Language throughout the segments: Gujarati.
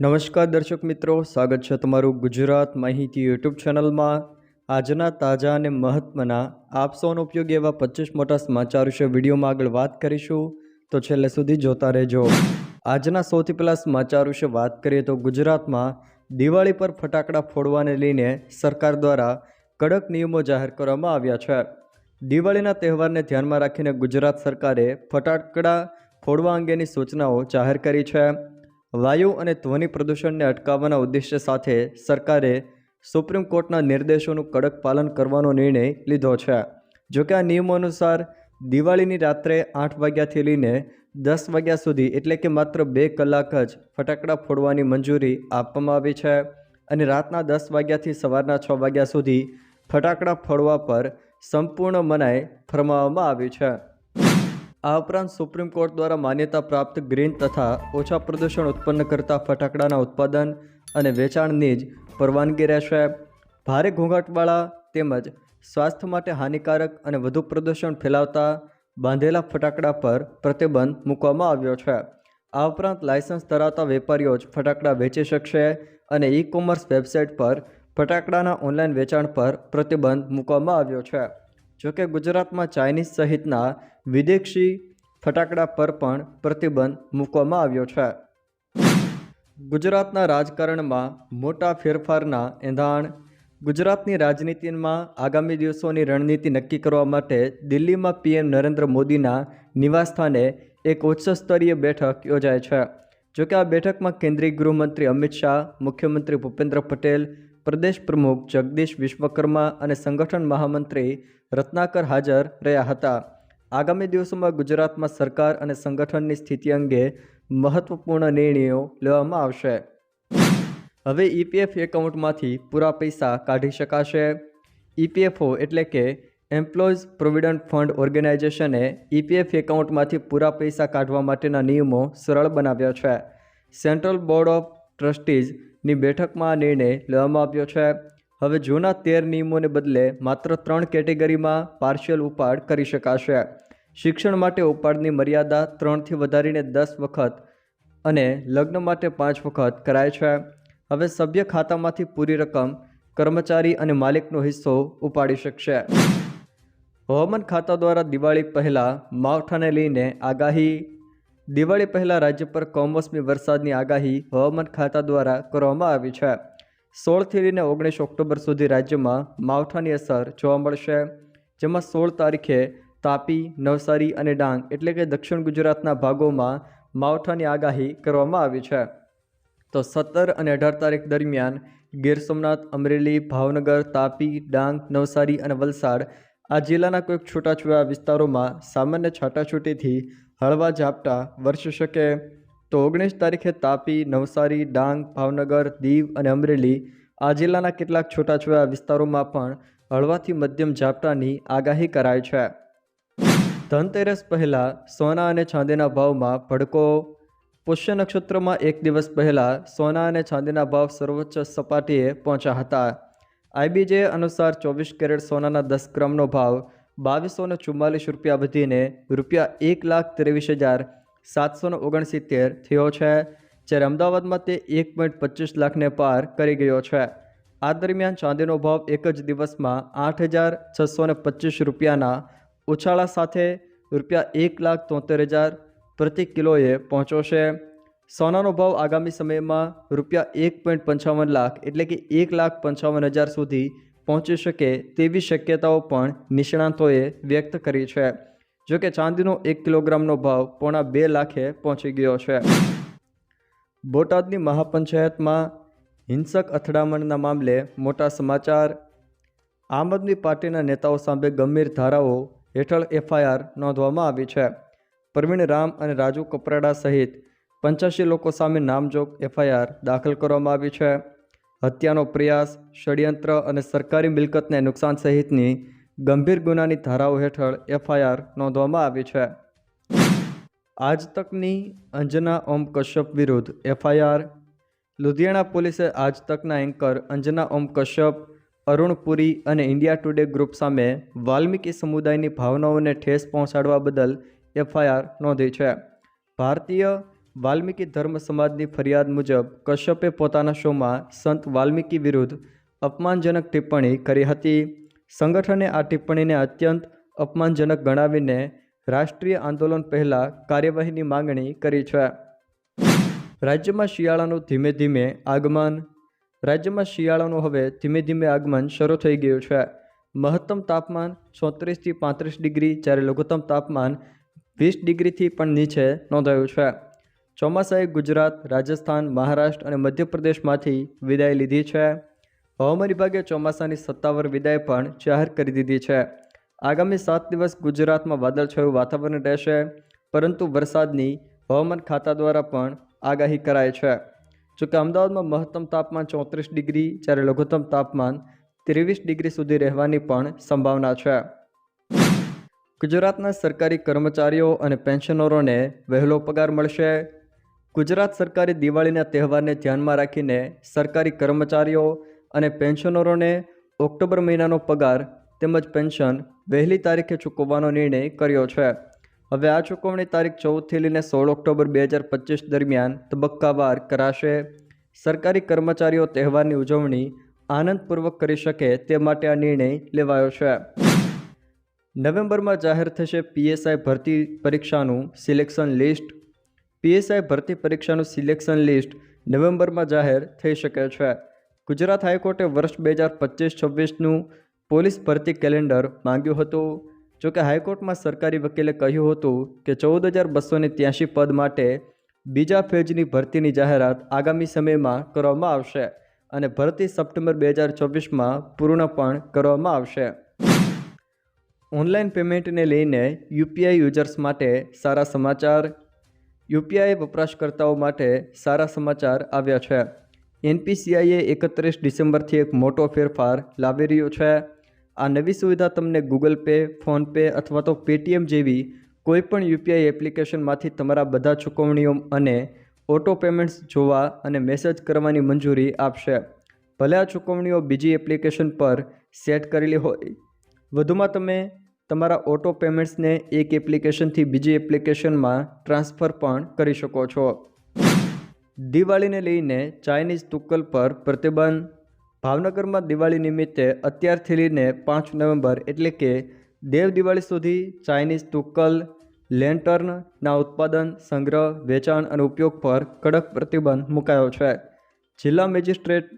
નમસ્કાર દર્શક મિત્રો, સ્વાગત છે તમારું ગુજરાત માહિતી યુટ્યુબ ચેનલમાં। આજના તાજા અને મહત્વના આપ સૌનો ઉપયોગી એવા 25 મોટા સમાચાર વિશે વિડીયોમાં આગળ વાત કરીશું, તો છેલ્લે સુધી જોતા રહેજો। આજના સૌથી પહેલા સમાચાર વિશે વાત કરીએ તો ગુજરાતમાં દિવાળી પર ફટાકડા ફોડવાને લઈને સરકાર દ્વારા કડક નિયમો જાહેર કરવામાં આવ્યા છે। દિવાળીના તહેવારને ધ્યાનમાં રાખીને ગુજરાત સરકારે ફટાકડા ફોડવા અંગેની સૂચનાઓ જાહેર કરી છે। વાયુ અને ધ્વનિ પ્રદૂષણને અટકાવવાના ઉદ્દેશ્ય સાથે સરકારે સુપ્રીમ કોર્ટના નિર્દેશોનું કડક પાલન કરવાનો નિર્ણય લીધો છે। જોકે આ નિયમો અનુસાર દિવાળીની રાત્રે 8 વાગ્યાથી લઈને 10 વાગ્યા સુધી એટલે કે માત્ર 2 કલાક જ ફટાકડા ફોડવાની મંજૂરી આપવામાં આવી છે અને રાતના 10 વાગ્યાથી સવારના 6 વાગ્યા સુધી ફટાકડા ફોડવા પર સંપૂર્ણ મનાઈ ફરમાવવામાં આવી છે। આ ઉપરાંત સુપ્રીમ કોર્ટ દ્વારા માન્યતા પ્રાપ્ત ગ્રીન તથા ઓછા પ્રદૂષણ ઉત્પન્ન કરતા ફટાકડાના ઉત્પાદન અને વેચાણની જ પરવાનગી રહેશે। ભારે ઘોંઘાટવાળા તેમજ સ્વાસ્થ્ય માટે હાનિકારક અને વધુ પ્રદૂષણ ફેલાવતા બાંધેલા ફટાકડા પર પ્રતિબંધ મૂકવામાં આવ્યો છે। આ ઉપરાંત લાયસન્સ ધરાવતા વેપારીઓ જ ફટાકડા વેચી શકશે અને ઈ કોમર્સ વેબસાઇટ પર ફટાકડાના ઓનલાઈન વેચાણ પર પ્રતિબંધ મૂકવામાં આવ્યો છે। જોકે ગુજરાતમાં ચાઇનીઝ સહિતના વિદેશી ફટાકડા પર પણ પ્રતિબંધ મૂકવામાં આવ્યો છે। ગુજરાતના રાજકારણમાં મોટા ફેરફારના એંધાણ। ગુજરાતની રાજનીતિમાં આગામી દિવસોની રણનીતિ નક્કી કરવા માટે દિલ્હીમાં પીએમ નરેન્દ્ર મોદીના નિવાસસ્થાને એક ઉચ્ચ સ્તરીય બેઠક યોજાય છે। જોકે આ બેઠકમાં કેન્દ્રીય ગૃહમંત્રી અમિત શાહ, મુખ્યમંત્રી ભૂપેન્દ્ર પટેલ, પ્રદેશ પ્રમુખ જગદીશ વિશ્વકર્મા અને સંગઠન મહામંત્રી રત્નાકર હાજર રહ્યા હતા। આગામી દિવસોમાં ગુજરાતમાં સરકાર અને સંગઠનની સ્થિતિ અંગે મહત્વપૂર્ણ નિર્ણયો લેવામાં આવશે। હવે ઈપીએફ એકાઉન્ટમાંથી પૂરા પૈસા કાઢી શકાશે। ઈપીએફઓ એટલે કે એમ્પ્લોઈઝ પ્રોવિડન્ટ ફંડ ઓર્ગેનાઇઝેશને ઈપીએફ એકાઉન્ટમાંથી પૂરા પૈસા કાઢવા માટેના નિયમો સરળ બનાવ્યા છે। સેન્ટ્રલ બોર્ડ ઓફ ટ્રસ્ટીઝની બેઠકમાં આ નિર્ણય લેવામાં આવ્યો છે। હવે જૂના 13 નિયમોને બદલે માત્ર 3 કેટેગરીમાં પાર્શિયલ ઉપાડ કરી શકાશે। શિક્ષણ માટે ઉપાડની મર્યાદા 3થી વધારીને 10 વખત અને લગ્ન માટે 5 વખત કરાય છે। હવે સભ્ય ખાતામાંથી પૂરી રકમ કર્મચારી અને માલિકનો હિસ્સો ઉપાડી શકશે। હવામાન ખાતા દ્વારા દિવાળી પહેલાં માવઠાને લઈને આગાહી। દિવાળી પહેલાં રાજ્ય પર કમોસમી વરસાદની આગાહી હવામાન ખાતા દ્વારા કરવામાં આવી છે। 16થી લઈને 19 ઓક્ટોબર સુધી રાજ્યમાં માવઠાની અસર જોવા મળશે, જેમાં 16 તારીખે તાપી, નવસારી અને ડાંગ એટલે કે દક્ષિણ ગુજરાતના ભાગોમાં માવઠાની આગાહી કરવામાં આવી છે। તો 17 અને 18 તારીખ દરમિયાન ગીર સોમનાથ, અમરેલી, ભાવનગર, તાપી, ડાંગ, નવસારી અને વલસાડ આ જિલ્લાના કોઈક છૂટાછવાયા વિસ્તારોમાં સામાન્ય છાંટાછૂટીથી હળવા ઝાપટા વરસી શકે। તો 19 તારીખે તાપી, નવસારી, ડાંગ, ભાવનગર, દીવ અને અમરેલી આ જિલ્લાના કેટલાક છૂટાછવાયા વિસ્તારોમાં પણ હળવાથી મધ્યમ ઝાપટાની આગાહી કરાઈ છે। ધનતેરસ પહેલાં સોના અને ચાંદીના ભાવમાં ભડકો। પુષ્ય નક્ષત્રમાં એક દિવસ પહેલાં સોના અને ચાંદીના ભાવ સર્વોચ્ચ સપાટીએ પહોંચ્યા હતા। આઈબીજે અનુસાર 24 કેરેટ સોનાના 10 ગ્રામનો ભાવ 2244 રૂપિયા વધીને ₹1,23,769 થયો છે, જ્યારે અમદાવાદમાં તે 1.25 લાખને પાર કરી ગયો છે। આ દરમિયાન ચાંદીનો ભાવ એક જ દિવસમાં 8,625 રૂપિયાના ઉછાળા સાથે ₹1,73,000 પ્રતિ કિલોએ પહોંચ્યો છે। સોનાનો ભાવ આગામી સમયમાં ₹1.55 લાખ એટલે કે 1,55,000 સુધી પહોંચી શકે તેવી શક્યતાઓ પણ નિષ્ણાતોએ વ્યક્ત કરી છે। જોકે ચાંદીનો 1 કિલોગ્રામનો ભાવ પોણા 2 લાખે પહોંચી ગયો છે। બોટાદની મહાપંચાયતમાં હિંસક અથડામણના મામલે મોટા સમાચાર। આમ આદમી પાર્ટીના નેતાઓ સામે ગંભીર ધારાઓ હેઠળ એફઆઈઆર નોંધવામાં આવી છે। પ્રવીણ રામ અને રાજુ કપરાડા સહિત 85 લોકો સામે નામજોગ એફઆઈઆર દાખલ કરવામાં આવી છે। હત્યાનો પ્રયાસ, ષડયંત્ર અને સરકારી મિલકતને નુકસાન સહિતની ગંભીર ગુનાની ધારાઓ હેઠળ એફઆઈઆર નોંધવામાં આવી છે। આજતકની અંજના ઓમ કશ્યપ વિરુદ્ધ એફઆઈઆર। લુધિયાણા પોલીસે આજતકના એન્કર અંજના ઓમ કશ્યપ, અરુણ પુરી અને ઇન્ડિયા ટુડે ગ્રુપ સામે વાલ્મીકી સમુદાયની ભાવનાઓને ઠેસ પહોંચાડવા બદલ એફઆઈઆર નોંધી છે। ભારતીય વાલ્મીકી ધર્મ સમાજની ફરિયાદ મુજબ કશ્યપે પોતાના શોમાં સંત વાલ્મીકી વિરુદ્ધ અપમાનજનક ટિપ્પણી કરી હતી. સંગઠને આ ટિપ્પણીને અત્યંત અપમાનજનક ગણાવીને રાષ્ટ્રીય આંદોલન પહેલાં કાર્યવાહીની માંગણી કરી છે. રાજ્યમાં શિયાળાનું ધીમે ધીમે આગમન. રાજ્યમાં શિયાળાનું હવે ધીમે ધીમે આગમન શરૂ થઈ ગયું છે. મહત્તમ તાપમાન 34 થી 35 ડિગ્રી જ્યારે લઘુત્તમ તાપમાન 20 ડિગ્રીથી પણ નીચે નોંધાયું છે. ચોમાસાએ ગુજરાત, રાજસ્થાન, મહારાષ્ટ્ર અને મધ્યપ્રદેશમાંથી વિદાય લીધી છે. હવામાન વિભાગે ચોમાસાની સત્તાવાર વિદાય પણ જાહેર કરી દીધી છે. આગામી 7 દિવસ ગુજરાતમાં વાદળછાયું વાતાવરણ રહેશે, પરંતુ વરસાદની હવામાન ખાતા દ્વારા પણ આગાહી કરાઈ છે. જોકે અમદાવાદમાં મહત્તમ તાપમાન 34 ડિગ્રી જ્યારે લઘુત્તમ તાપમાન 23 ડિગ્રી સુધી રહેવાની પણ સંભાવના છે. ગુજરાતના સરકારી કર્મચારીઓ અને પેન્શનરોને વહેલો પગાર મળશે. ગુજરાત સરકારે દિવાળીના તહેવારને ધ્યાનમાં રાખીને સરકારી કર્મચારીઓ અને પેન્શનરોને ઓક્ટોબર મહિનાનો પગાર તેમજ પેન્શન વહેલી તારીખે ચૂકવવાનો નિર્ણય કર્યો છે. હવે આ ચૂકવણી તારીખ 14થી લઈને 16 ઓક્ટોબર 2025 દરમિયાન તબક્કાવાર કરાશે. સરકારી કર્મચારીઓ તહેવારની ઉજવણી આનંદપૂર્વક કરી શકે તે માટે આ નિર્ણય લેવાયો છે. નવેમ્બરમાં જાહેર થશે પીએસઆઈ ભરતી પરીક્ષાનું સિલેક્શન લિસ્ટ. પીએસઆઈ ભરતી પરીક્ષાનું સિલેક્શન લિસ્ટ નવેમ્બરમાં જાહેર થઈ શકે છે. ગુજરાત હાઈકોર્ટે વર્ષ 2025-26નું પોલીસ ભરતી કેલેન્ડર માંગ્યું હતું. જોકે હાઈકોર્ટમાં સરકારી વકીલે કહ્યું હતું કે 14,283 પદ માટે બીજા ફેઝની ભરતીની જાહેરાત આગામી સમયમાં કરવામાં આવશે અને ભરતી સપ્ટેમ્બર 2024માં પૂર્ણ પણ કરવામાં આવશે. ઓનલાઈન પેમેન્ટને લઈને યુપીઆઈ યુઝર્સ માટે સારા સમાચાર. યુપીઆઈ વપરાશકર્તાઓ માટે સારા સમાચાર આવ્યા છે. એનપીસીઆઈએ 31 ડિસેમ્બરથી એક મોટો ફેરફાર લાવી રહ્યો છે. આ નવી સુવિધા તમને ગૂગલ પે, ફોનપે અથવા તો પેટીએમ જેવી કોઈપણ યુપીઆઈ એપ્લિકેશનમાંથી તમારા બધા ચૂકવણીઓ અને ઓટો પેમેન્ટ્સ જોવા અને મેસેજ કરવાની મંજૂરી આપશે, ભલે આ ચૂકવણીઓ બીજી એપ્લિકેશન પર સેટ કરેલી હોય. વધુમાં તમે તમારા ઓટો પેમેન્ટ્સને એક એપ્લિકેશનથી બીજી એપ્લિકેશનમાં ટ્રાન્સફર પણ કરી શકો છો. દિવાળીને લઈને ચાઇનીઝ તુક્કલ પર પ્રતિબંધ. ભાવનગરમાં દિવાળી નિમિત્તે અત્યારથી લઈને 5 નવેમ્બર એટલે કે દેવ દિવાળી સુધી ચાઇનીઝ તુક્કલ, લેન્ટર્નના ઉત્પાદન, સંગ્રહ, વેચાણ અને ઉપયોગ પર કડક પ્રતિબંધ મુકાયો છે. જિલ્લા મેજિસ્ટ્રેટ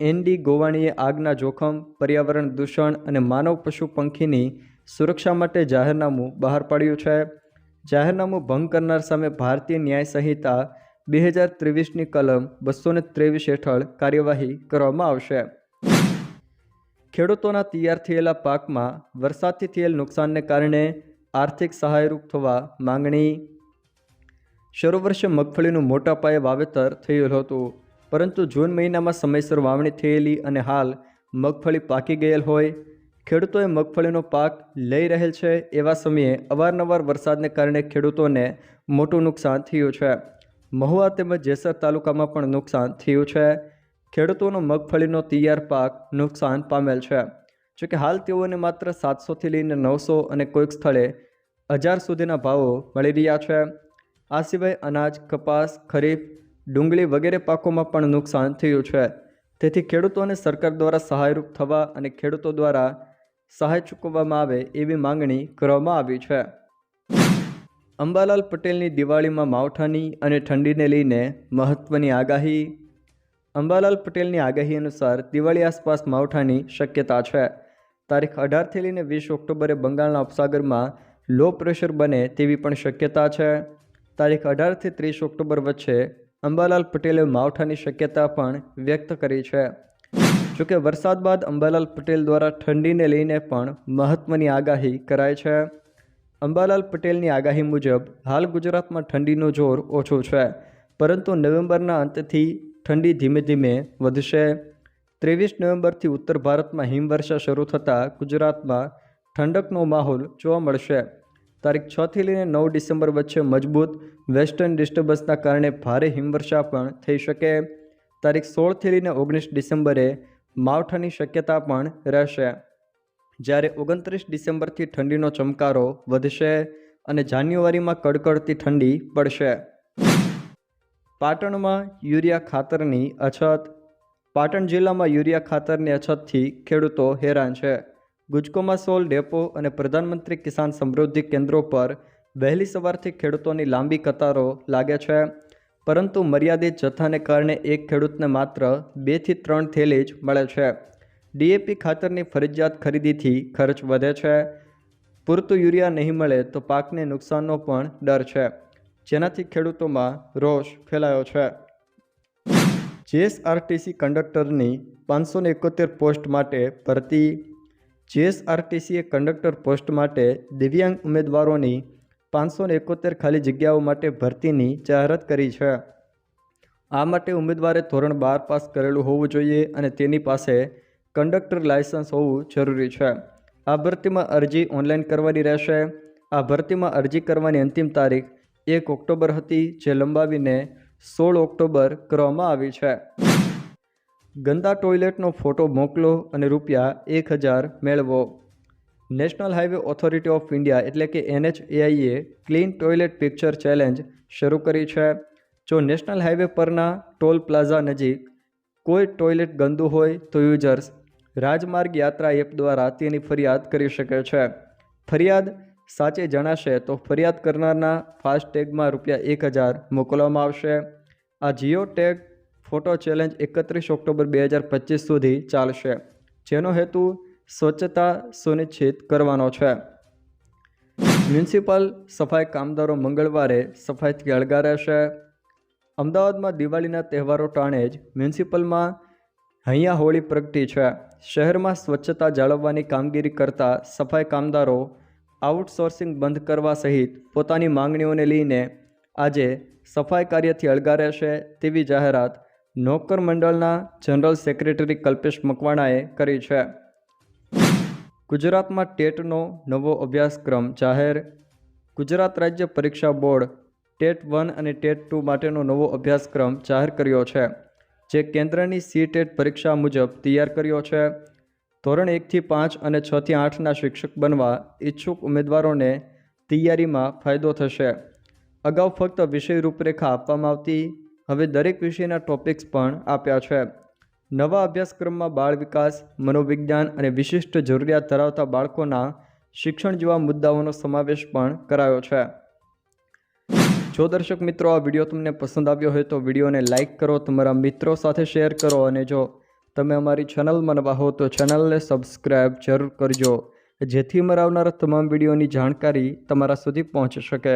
એનડી ગોવાણીએ આગના જોખમ, પર્યાવરણ દૂષણ અને માનવ પશુ પંખીની સુરક્ષા માટે જાહેરનામું બહાર પાડ્યું છે. જાહેરનામું ભંગ કરનાર સામે ભારતીય ન્યાય સંહિતા 2023ની કલમ 223 હેઠળ કાર્યવાહી કરવામાં આવશે. ખેડૂતોના તૈયાર થયેલા પાકમાં વરસાદથી થયેલ નુકસાનને કારણે આર્થિક સહાયરૂપ થવા માંગણી. શરૂ વર્ષે મગફળીનું મોટા પાયે વાવેતર થયેલું હતું, પરંતુ જૂન મહિનામાં સમયસર વાવણી થયેલી અને હાલ મગફળી પાકી ગયેલ હોય ખેડૂતોએ મગફળીનો પાક લઈ રહેલ છે એવા સમયે અવારનવાર વરસાદને કારણે ખેડૂતોને મોટું નુકસાન થયું છે. મહુવા તેમજ જેસર તાલુકામાં પણ નુકસાન થયું છે. ખેડૂતોનો મગફળીનો તૈયાર પાક નુકસાન પામેલ છે. જોકે હાલ તેઓને માત્ર 700થી લઈને 900 અને કોઈક સ્થળે 1000 સુધીના ભાવો મળી રહ્યા છે. આ સિવાય અનાજ, કપાસ, ખરીફ, ડુંગળી વગેરે પાકોમાં પણ નુકસાન થયું છે. તેથી ખેડૂતોને સરકાર દ્વારા સહાયરૂપ થવા અને ખેડૂતો દ્વારા સહાય ચૂકવવામાં આવે એવી માંગણી કરવામાં આવી છે. અંબાલાલ પટેલની દિવાળીમાં માવઠાની અને ઠંડીને લઈને મહત્ત્વની આગાહી. અંબાલાલ પટેલની આગાહી અનુસાર દિવાળી આસપાસ માવઠાની શક્યતા છે. તારીખ 18થી લઈને 20 ઓક્ટોબરે બંગાળના ઉપસાગરમાં લો પ્રેશર બને તેવી પણ શક્યતા છે. તારીખ 18થી 30 ઓક્ટોબર વચ્ચે અંબાલાલ પટેલે માવઠાની શક્યતા પણ વ્યક્ત કરી છે. જોકે વરસાદ બાદ અંબાલાલ પટેલ દ્વારા ઠંડીને લઈને પણ મહત્ત્વની આગાહી કરાઈ છે. અંબાલાલ પટેલની આગાહી મુજબ હાલ ગુજરાતમાં ઠંડીનું જોર ઓછું છે, પરંતુ નવેમ્બરના અંતથી ઠંડી ધીમે ધીમે વધશે. 23 નવેમ્બરથી ઉત્તર ભારતમાં હિમવર્ષા શરૂ થતાં ગુજરાતમાં ઠંડકનો માહોલ જોવા મળશે. તારીખ 6થી લઈને 9 ડિસેમ્બર વચ્ચે મજબૂત વેસ્ટર્ન ડિસ્ટર્બન્સના કારણે ભારે હિમવર્ષા પણ થઈ શકે. તારીખ 16થી લઈને 19 ડિસેમ્બરે માવઠાની શક્યતા પણ રહેશે, જ્યારે 29 ડિસેમ્બરથી ઠંડીનો ચમકારો વધશે અને જાન્યુઆરીમાં કડકડતી ઠંડી પડશે. પાટણમાં યુરિયા ખાતરની અછત. પાટણ જિલ્લામાં યુરિયા ખાતરની અછતથી ખેડૂતો હેરાન છે. ગુજકોમાં 16 ડેપો અને પ્રધાનમંત્રી કિસાન સમૃદ્ધિ કેન્દ્રો પર વહેલી સવારથી ખેડૂતોની લાંબી કતારો લાગે છે, પરંતુ મર્યાદિત જથ્થાને કારણે એક ખેડૂતને માત્ર 2 થી 3 થેલી જ મળે છે. ડીએપી ખાતરની ફરજિયાત ખરીદીથી ખર્ચ વધે છે. પૂરતું યુરિયા નહીં મળે તો પાકને નુકસાનનો પણ ડર છે, જેનાથી ખેડૂતોમાં રોષ ફેલાયો છે. જીએસઆરટીસી કંડક્ટરની 571 પોસ્ટ માટે ભરતી. જીએસઆરટીસીએ કંડક્ટર પોસ્ટ માટે દિવ્યાંગ ઉમેદવારોની 571 ખાલી જગ્યાઓ માટે ભરતીની જાહેરાત કરી છે. આ માટે ઉમેદવારે ધોરણ 12 પાસ કરેલું હોવું જોઈએ અને તેની પાસે કંડક્ટર લાયસન્સ હોવું જરૂરી છે. આ ભરતીમાં અરજી ઓનલાઈન કરવાની રહેશે. આ ભરતીમાં અરજી કરવાની અંતિમ તારીખ 1 ઓક્ટોબર હતી, જે લંબાવીને 16 ઓક્ટોબર કરવામાં આવી છે. ગંદા ટોયલેટનો ફોટો મોકલો અને ₹1000 મેળવો. National highway authority of India એટલે કે NHAIએ ક્લીન ટોયલેટ પિક્ચર ચેલેન્જ શરૂ કરી છે. જો નેશનલ હાઈવે પરના ટોલ પ્લાઝા નજીક કોઈ ટોયલેટ ગંદુ હોય તો યુઝર્સ રાજમાર્ગ યાત્રા એપ દ્વારા તેની ફરિયાદ કરી શકે છે. ફરિયાદ સાચી જણાશે તો ફરિયાદ કરનારના ફાસ્ટેગમાં ₹1000 મોકલવામાં આવશે. આ Jio tag photo challenge 31 October 2025 સુધી ચાલશે, જેનો હેતુ સ્વચ્છતા સુનિશ્ચિત કરવાનો છે. મ્યુનિસિપલ સફાઈ કામદારો મંગળવારે સફાઈથી અળગા રહેશે. અમદાવાદમાં દિવાળીના તહેવારો ટાણે જ મ્યુનિસિપલમાં હૈયા હોળી પ્રગટી છે. શહેરમાં સ્વચ્છતા જાળવવાની કામગીરી કરતા સફાઈ કામદારો આઉટસોર્સિંગ બંધ કરવા સહિત પોતાની માંગણીઓને લઈને આજે સફાઈ કાર્યથી અળગા રહેશે તેવી જાહેરાત નોકર મંડળના જનરલ સેક્રેટરી કલ્પેશ મકવાણાએ કરી છે. ગુજરાતમાં ટેટનો નવો અભ્યાસક્રમ જાહેર. ગુજરાત રાજ્ય પરીક્ષા બોર્ડ ટેટ 1 અને ટેટ 2 માટેનો નવો અભ્યાસક્રમ જાહેર કર્યો છે, જે કેન્દ્રની CTET પરીક્ષા મુજબ તૈયાર કર્યો છે. ધોરણ 1 થી 5 અને 6 થી 8ના શિક્ષક બનવા ઈચ્છુક ઉમેદવારોને તૈયારીમાં ફાયદો થશે. અગાઉ ફક્ત વિષય રૂપરેખા આપવામાં આવતી, હવે દરેક વિષયના ટોપિક્સ પણ આપ્યા છે. નવા અભ્યાસક્રમમાં બાળ વિકાસ, મનોવિજ્ઞાન અને વિશિષ્ટ જરૂરિયાત ધરાવતા બાળકોના શિક્ષણ જેવા મુદ્દાઓનો સમાવેશ પણ કરાયો છે. જો દર્શક મિત્રો આ વિડીયો તમને પસંદ આવ્યો હોય તો વિડીયોને લાઇક કરો, તમારા મિત્રો સાથે શેર કરો અને જો તમે અમારી ચેનલમાં નવા હો તો ચેનલને સબસ્ક્રાઈબ જરૂર કરજો, જેથી અમારા આવનારા તમામ વિડીયોની જાણકારી તમારા સુધી પહોંચી શકે.